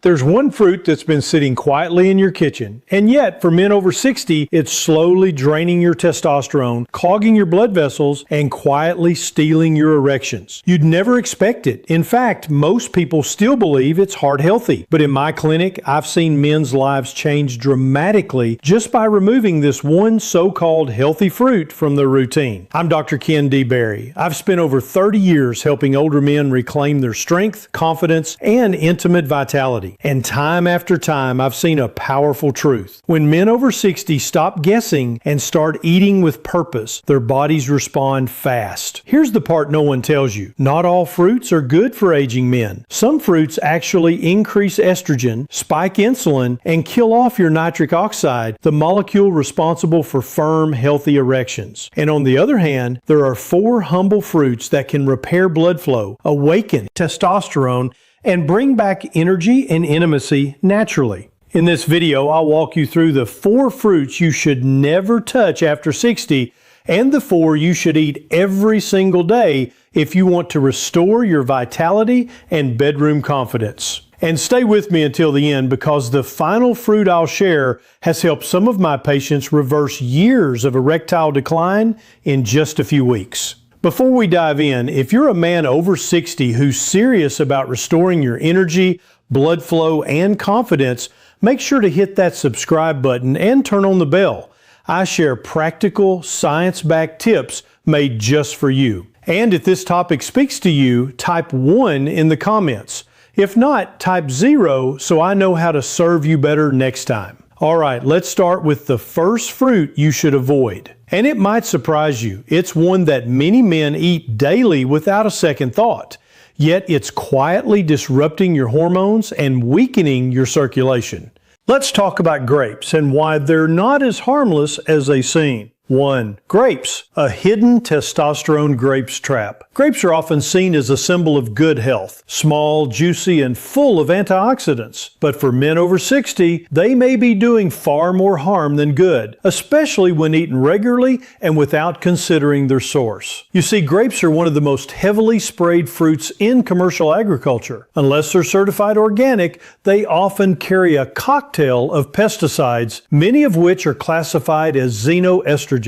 There's one fruit that's been sitting quietly in your kitchen, and yet for men over 60, it's slowly draining your testosterone, clogging your blood vessels, and quietly stealing your erections. You'd never expect it. In fact, most people still believe it's heart healthy. But in my clinic, I've seen men's lives change dramatically just by removing this one so-called healthy fruit from their routine. I'm Dr. Ken D. Berry. I've spent over 30 years helping older men reclaim their strength, confidence, and intimate vitality. And time after time, I've seen a powerful truth. When men over 60 stop guessing and start eating with purpose, their bodies respond fast. Here's the part no one tells you. Not all fruits are good for aging men. Some fruits actually increase estrogen, spike insulin, and kill off your nitric oxide, the molecule responsible for firm, healthy erections. And on the other hand, there are 4 humble fruits that can repair blood flow, awaken testosterone, and bring back energy and intimacy naturally. In this video, I'll walk you through the 4 fruits you should never touch after 60 and the 4 you should eat every single day if you want to restore your vitality and bedroom confidence. And stay with me until the end because the final fruit I'll share has helped some of my patients reverse years of erectile decline in just a few weeks. Before we dive in, if you're a man over 60 who's serious about restoring your energy, blood flow, and confidence, make sure to hit that subscribe button and turn on the bell. I share practical, science-backed tips made just for you. And if this topic speaks to you, type 1 in the comments. If not, type 0 so I know how to serve you better next time. All right, let's start with the first fruit you should avoid. And it might surprise you. It's one that many men eat daily without a second thought. Yet it's quietly disrupting your hormones and weakening your circulation. Let's talk about grapes and why they're not as harmless as they seem. 1. Grapes, a hidden testosterone grapes trap. Grapes are often seen as a symbol of good health, small, juicy, and full of antioxidants. But for men over 60, they may be doing far more harm than good, especially when eaten regularly and without considering their source. You see, grapes are one of the most heavily sprayed fruits in commercial agriculture. Unless they're certified organic, they often carry a cocktail of pesticides, many of which are classified as xenoestrogens.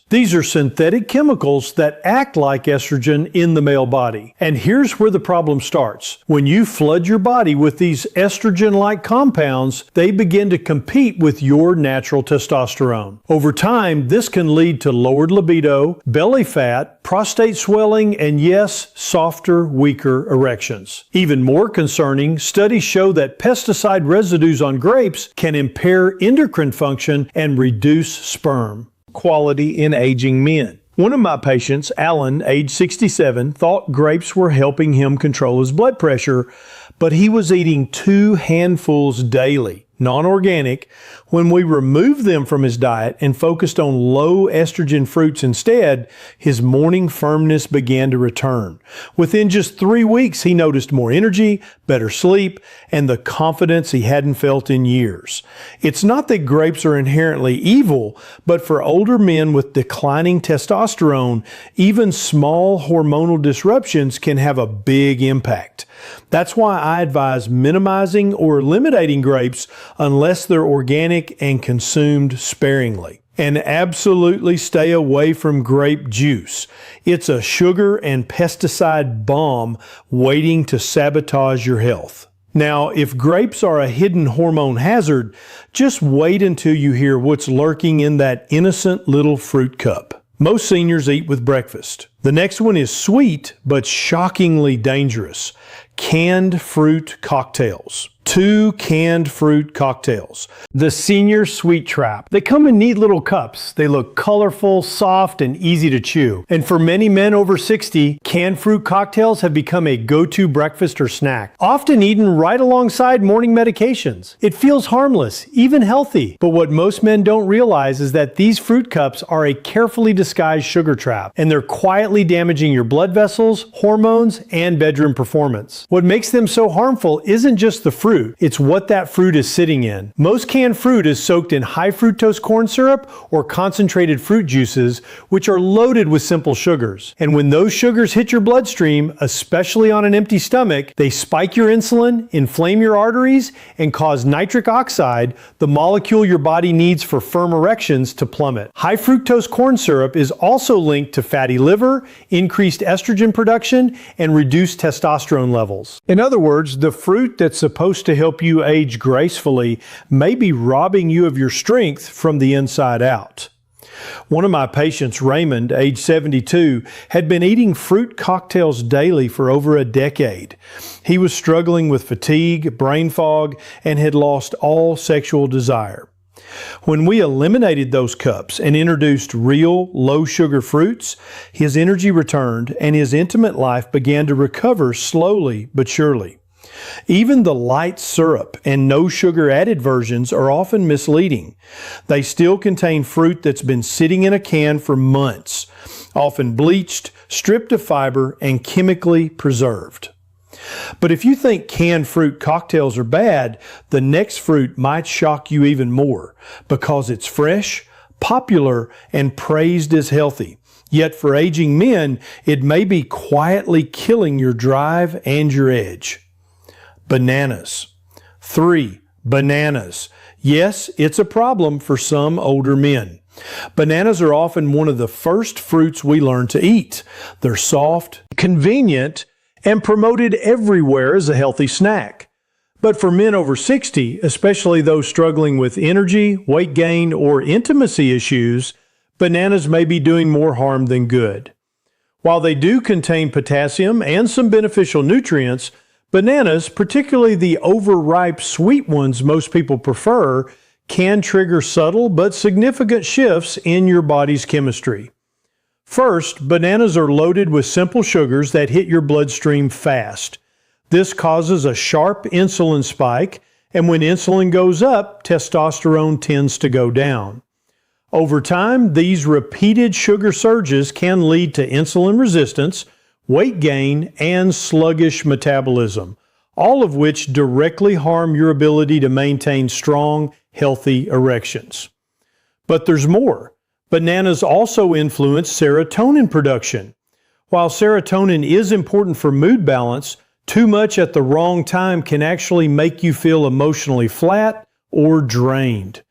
These are synthetic chemicals that act like estrogen in the male body. And here's where the problem starts. When you flood your body with these estrogen-like compounds, they begin to compete with your natural testosterone. Over time, this can lead to lowered libido, belly fat, prostate swelling, and yes, softer, weaker erections. Even more concerning, studies show that pesticide residues on grapes can impair endocrine function and reduce sperm quality in aging men. One of my patients, Alan, age 67, thought grapes were helping him control his blood pressure, but he was eating 2 handfuls daily, non-organic. When we removed them from his diet and focused on low estrogen fruits instead, his morning firmness began to return. Within just 3 weeks, he noticed more energy, better sleep, and the confidence he hadn't felt in years. It's not that grapes are inherently evil, but for older men with declining testosterone, even small hormonal disruptions can have a big impact. That's why I advise minimizing or eliminating grapes unless they're organic and consumed sparingly. And absolutely stay away from grape juice. It's a sugar and pesticide bomb waiting to sabotage your health. Now, if grapes are a hidden hormone hazard, just wait until you hear what's lurking in that innocent little fruit cup. Most seniors eat with breakfast. The next one is sweet, but shockingly dangerous. Canned fruit cocktails. 2 canned fruit cocktails. The senior sweet trap. They come in neat little cups. They look colorful, soft, and easy to chew. And for many men over 60, canned fruit cocktails have become a go-to breakfast or snack, often eaten right alongside morning medications. It feels harmless, even healthy. But what most men don't realize is that these fruit cups are a carefully disguised sugar trap, and they're quietly damaging your blood vessels, hormones, and bedroom performance. What makes them so harmful isn't just the fruit. fruit, it's what that fruit is sitting in. Most canned fruit is soaked in high fructose corn syrup or concentrated fruit juices, which are loaded with simple sugars. And when those sugars hit your bloodstream, especially on an empty stomach, they spike your insulin, inflame your arteries, and cause nitric oxide, the molecule your body needs for firm erections, to plummet. High fructose corn syrup is also linked to fatty liver, increased estrogen production, and reduced testosterone levels. In other words, the fruit that's supposed to help you age gracefully may be robbing you of your strength from the inside out. One of my patients, Raymond, age 72, had been eating fruit cocktails daily for over a decade. He was struggling with fatigue, brain fog, and had lost all sexual desire. When we eliminated those cups and introduced real, low-sugar fruits, his energy returned and his intimate life began to recover slowly but surely. Even the light syrup and no sugar added versions are often misleading. They still contain fruit that's been sitting in a can for months, often bleached, stripped of fiber, and chemically preserved. But if you think canned fruit cocktails are bad, the next fruit might shock you even more because it's fresh, popular, and praised as healthy. Yet for aging men, it may be quietly killing your drive and your edge. Bananas. 3. Bananas. Yes, it's a problem for some older men. Bananas are often one of the first fruits we learn to eat. They're soft, convenient, and promoted everywhere as a healthy snack. But for men over 60, especially those struggling with energy, weight gain, or intimacy issues, bananas may be doing more harm than good. While they do contain potassium and some beneficial nutrients, bananas, particularly the overripe sweet ones most people prefer, can trigger subtle but significant shifts in your body's chemistry. First, bananas are loaded with simple sugars that hit your bloodstream fast. This causes a sharp insulin spike, and when insulin goes up, testosterone tends to go down. Over time, these repeated sugar surges can lead to insulin resistance, weight gain, and sluggish metabolism, all of which directly harm your ability to maintain strong, healthy erections. But there's more. Bananas also influence serotonin production. While serotonin is important for mood balance, too much at the wrong time can actually make you feel emotionally flat or drained.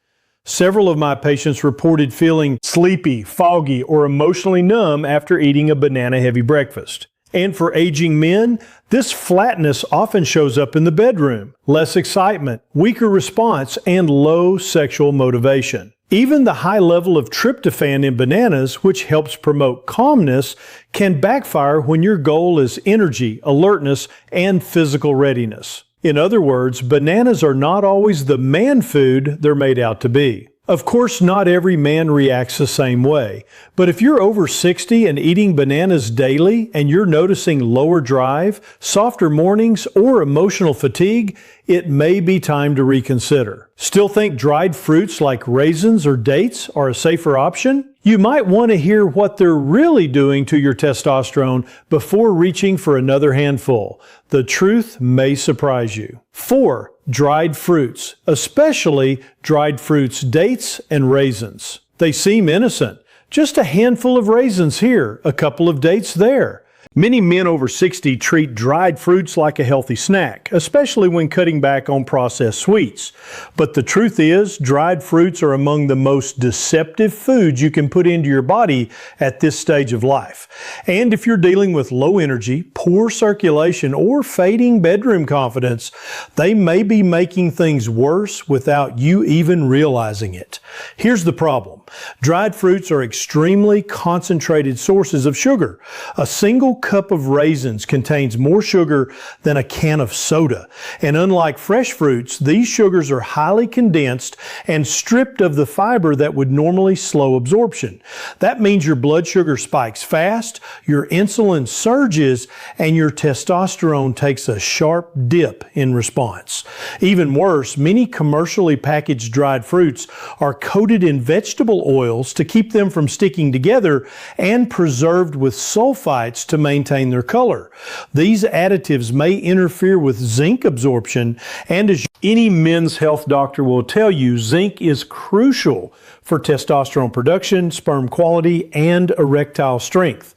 Several of my patients reported feeling sleepy, foggy, or emotionally numb after eating a banana-heavy breakfast. And for aging men, this flatness often shows up in the bedroom. Less excitement, weaker response, and low sexual motivation. Even the high level of tryptophan in bananas, which helps promote calmness, can backfire when your goal is energy, alertness, and physical readiness. In other words, bananas are not always the man food they're made out to be. Of course, not every man reacts the same way, but if you're over 60 and eating bananas daily and you're noticing lower drive, softer mornings, or emotional fatigue, it may be time to reconsider. Still think dried fruits like raisins or dates are a safer option? You might want to hear what they're really doing to your testosterone before reaching for another handful. The truth may surprise you. 4. Dried fruits, especially dried fruits, dates, and raisins. They seem innocent. Just a handful of raisins here, a couple of dates there. Many men over 60 treat dried fruits like a healthy snack, especially when cutting back on processed sweets. But the truth is, dried fruits are among the most deceptive foods you can put into your body at this stage of life. And if you're dealing with low energy, poor circulation, or fading bedroom confidence, they may be making things worse without you even realizing it. Here's the problem. Dried fruits are extremely concentrated sources of sugar. A single cup of raisins contains more sugar than a can of soda. And unlike fresh fruits, these sugars are highly condensed and stripped of the fiber that would normally slow absorption. That means your blood sugar spikes fast, your insulin surges, and your testosterone takes a sharp dip in response. Even worse, many commercially packaged dried fruits are coated in vegetable oils to keep them from sticking together and preserved with sulfites to maintain their color. These additives may interfere with zinc absorption, and as any men's health doctor will tell you, zinc is crucial for testosterone production, sperm quality, and erectile strength.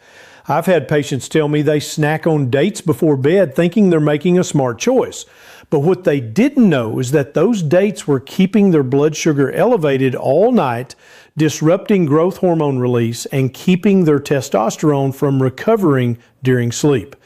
I've had patients tell me they snack on dates before bed thinking they're making a smart choice. But what they didn't know is that those dates were keeping their blood sugar elevated all night, disrupting growth hormone release, and keeping their testosterone from recovering during sleep.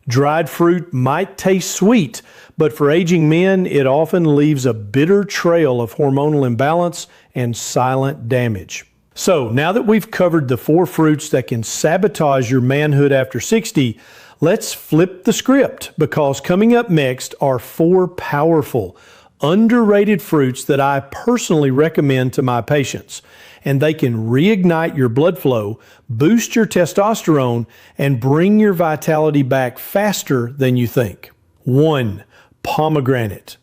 Dried fruit might taste sweet, but for aging men, it often leaves a bitter trail of hormonal imbalance and silent damage. So now that we've covered the 4 fruits that can sabotage your manhood after 60, let's flip the script, because coming up next are 4 powerful, underrated fruits that I personally recommend to my patients. And they can reignite your blood flow, boost your testosterone, and bring your vitality back faster than you think. 1. Pomegranate.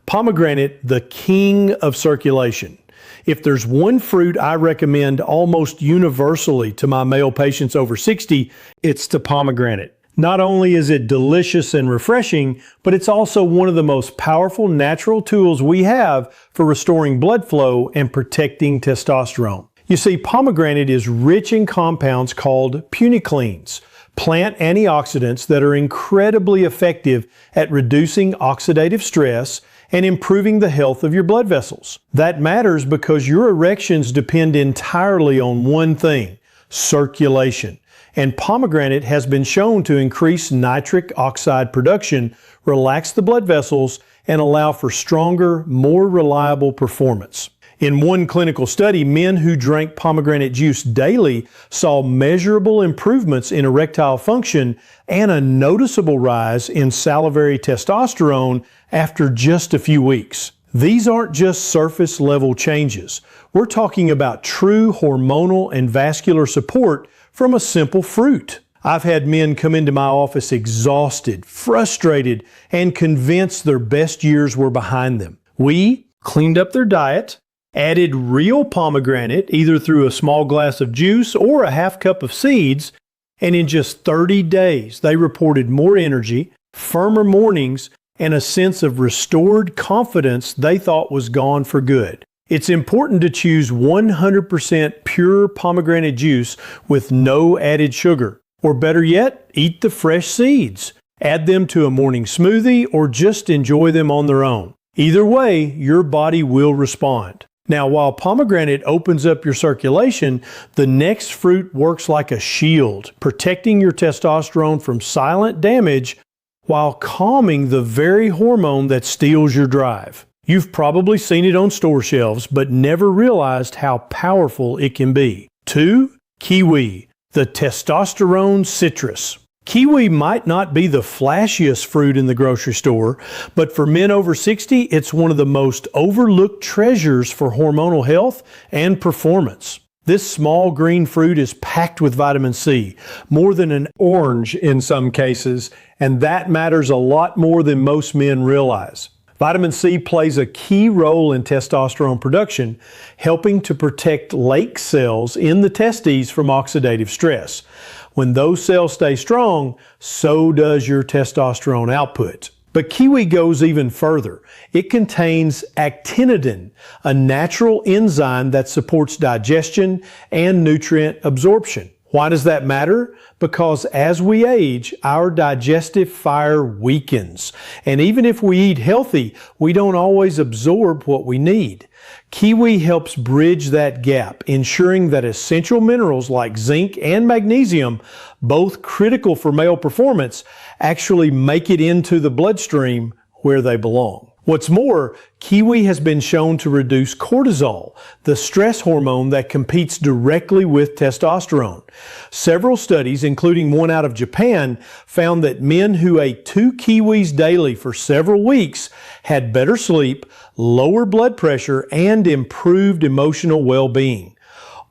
Pomegranate, the king of circulation. If there's one fruit I recommend almost universally to my male patients over 60, it's the pomegranate. Not only is it delicious and refreshing, but it's also one of the most powerful natural tools we have for restoring blood flow and protecting testosterone. You see, pomegranate is rich in compounds called puniclines, plant antioxidants that are incredibly effective at reducing oxidative stress and improving the health of your blood vessels. That matters because your erections depend entirely on one thing: circulation. And pomegranate has been shown to increase nitric oxide production, relax the blood vessels, and allow for stronger, more reliable performance. In one clinical study, men who drank pomegranate juice daily saw measurable improvements in erectile function and a noticeable rise in salivary testosterone after just a few weeks. These aren't just surface level changes. We're talking about true hormonal and vascular support from a simple fruit. I've had men come into my office exhausted, frustrated, and convinced their best years were behind them. We cleaned up their diet, added real pomegranate either through a small glass of juice or a half cup of seeds, and in just 30 days they reported more energy, firmer mornings, and a sense of restored confidence they thought was gone for good. It's important to choose 100% pure pomegranate juice with no added sugar. Or better yet, eat the fresh seeds. Add them to a morning smoothie or just enjoy them on their own. Either way, your body will respond. Now, while pomegranate opens up your circulation, the next fruit works like a shield, protecting your testosterone from silent damage while calming the very hormone that steals your drive. You've probably seen it on store shelves, but never realized how powerful it can be. 2. Kiwi, the testosterone citrus. Kiwi might not be the flashiest fruit in the grocery store, but for men over 60, it's one of the most overlooked treasures for hormonal health and performance. This small green fruit is packed with vitamin C, more than an orange in some cases, and that matters a lot more than most men realize. Vitamin C plays a key role in testosterone production, helping to protect lake cells in the testes from oxidative stress. When those cells stay strong, so does your testosterone output. But kiwi goes even further. It contains actinidin, a natural enzyme that supports digestion and nutrient absorption. Why does that matter? Because as we age, our digestive fire weakens. And even if we eat healthy, we don't always absorb what we need. Kiwi helps bridge that gap, ensuring that essential minerals like zinc and magnesium, both critical for male performance, actually make it into the bloodstream where they belong. What's more, kiwi has been shown to reduce cortisol, the stress hormone that competes directly with testosterone. Several studies, including one out of Japan, found that men who ate 2 kiwis daily for several weeks had better sleep, lower blood pressure, and improved emotional well-being,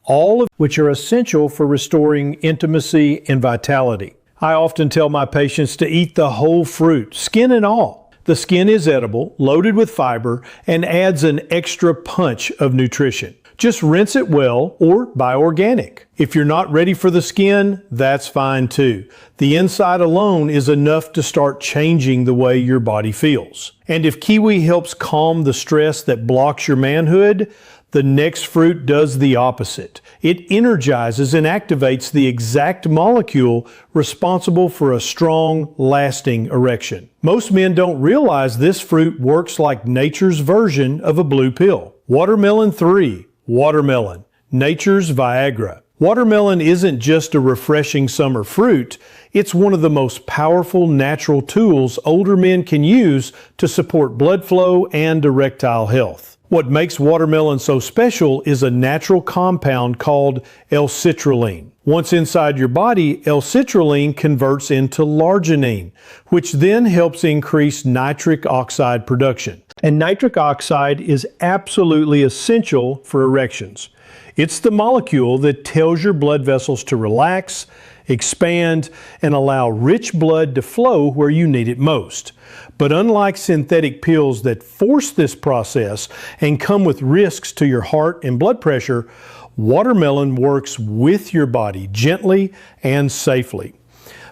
all of which are essential for restoring intimacy and vitality. I often tell my patients to eat the whole fruit, skin and all. The skin is edible, loaded with fiber, and adds an extra punch of nutrition. Just rinse it well or buy organic. If you're not ready for the skin, that's fine too. The inside alone is enough to start changing the way your body feels. And if kiwi helps calm the stress that blocks your manhood, the next fruit does the opposite. It energizes and activates the exact molecule responsible for a strong, lasting erection. Most men don't realize this fruit works like nature's version of a blue pill. Watermelon 3. Watermelon, nature's Viagra. Watermelon isn't just a refreshing summer fruit, it's one of the most powerful natural tools older men can use to support blood flow and erectile health. What makes watermelon so special is a natural compound called L-citrulline. Once inside your body, L-citrulline converts into l'arginine, which then helps increase nitric oxide production. And nitric oxide is absolutely essential for erections. It's the molecule that tells your blood vessels to relax, expand, and allow rich blood to flow where you need it most. But unlike synthetic pills that force this process and come with risks to your heart and blood pressure, watermelon works with your body gently and safely.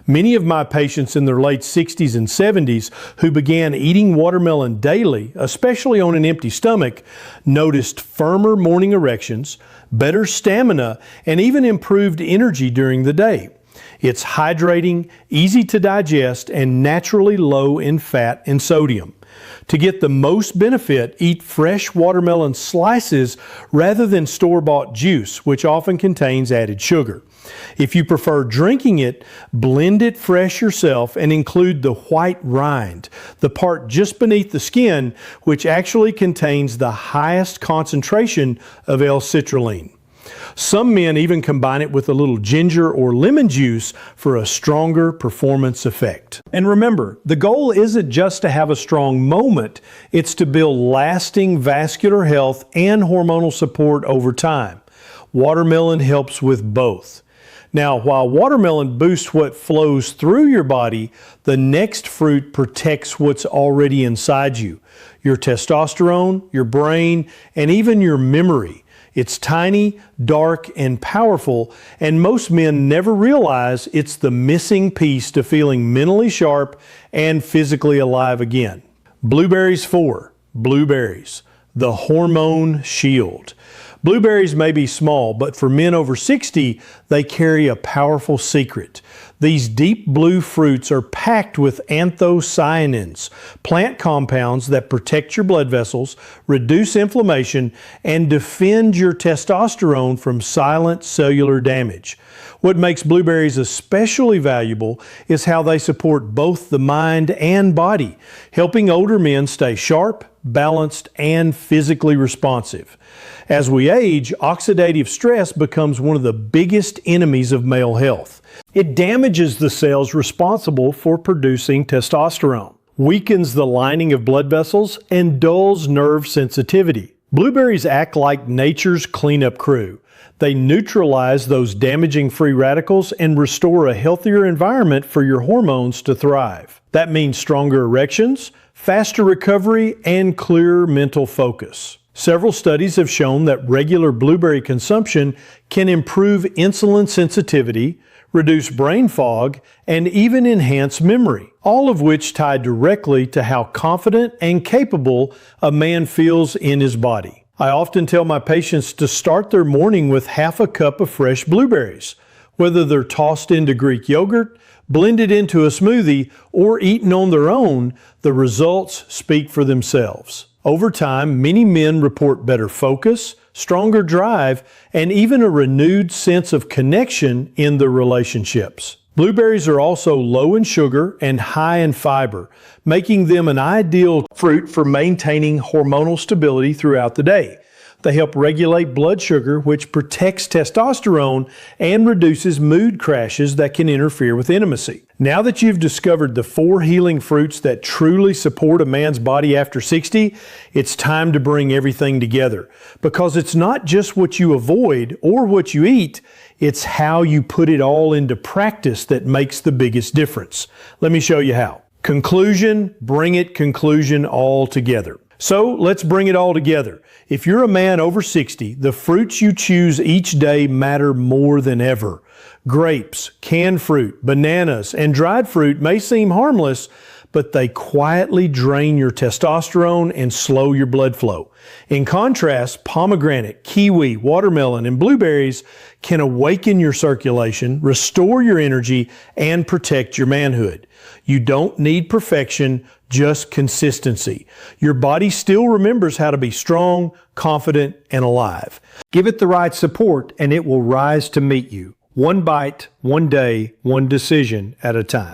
Many of my patients in their late 60s and 70s who began eating watermelon daily, especially on an empty stomach, noticed firmer morning erections, better stamina, and even improved energy during the day. It's hydrating, easy to digest, and naturally low in fat and sodium. To get the most benefit, eat fresh watermelon slices rather than store-bought juice, which often contains added sugar. If you prefer drinking it, blend it fresh yourself and include the white rind, the part just beneath the skin, which actually contains the highest concentration of L-citrulline. Some men even combine it with a little ginger or lemon juice for a stronger performance effect. And remember, the goal isn't just to have a strong moment, it's to build lasting vascular health and hormonal support over time. Watermelon helps with both. Now, while watermelon boosts what flows through your body, the next fruit protects what's already inside you. Your testosterone, your brain, and even your memory. It's tiny, dark, and powerful, and most men never realize it's the missing piece to feeling mentally sharp and physically alive again. Blueberries 4. Blueberries, the hormone shield. Blueberries may be small, but for men over 60, they carry a powerful secret. These deep blue fruits are packed with anthocyanins, plant compounds that protect your blood vessels, reduce inflammation, and defend your testosterone from silent cellular damage. What makes blueberries especially valuable is how they support both the mind and body, helping older men stay sharp, balanced, and physically responsive. As we age, oxidative stress becomes one of the biggest enemies of male health. It damages the cells responsible for producing testosterone, weakens the lining of blood vessels, and dulls nerve sensitivity. Blueberries act like nature's cleanup crew. They neutralize those damaging free radicals and restore a healthier environment for your hormones to thrive. That means stronger erections, faster recovery, and clearer mental focus. Several studies have shown that regular blueberry consumption can improve insulin sensitivity, reduce brain fog, and even enhance memory, all of which tie directly to how confident and capable a man feels in his body. I often tell my patients to start their morning with half a cup of fresh blueberries. Whether they're tossed into Greek yogurt, blended into a smoothie, or eaten on their own, the results speak for themselves. Over time, many men report better focus, stronger drive, and even a renewed sense of connection in their relationships. Blueberries are also low in sugar and high in fiber, making them an ideal fruit for maintaining hormonal stability throughout the day. They help regulate blood sugar, which protects testosterone and reduces mood crashes that can interfere with intimacy. Now that you've discovered the 4 healing fruits that truly support a man's body after 60, it's time to bring everything together. Because it's not just what you avoid or what you eat, it's how you put it all into practice that makes the biggest difference. Let me show you how. Conclusion, bring it conclusion all together. So let's bring it all together. If you're a man over 60, the fruits you choose each day matter more than ever. Grapes, canned fruit, bananas, and dried fruit may seem harmless, but they quietly drain your testosterone and slow your blood flow. In contrast, pomegranate, kiwi, watermelon, and blueberries can awaken your circulation, restore your energy, and protect your manhood. You don't need perfection, just consistency. Your body still remembers how to be strong, confident, and alive. Give it the right support, and it will rise to meet you. One bite, one day, one decision at a time.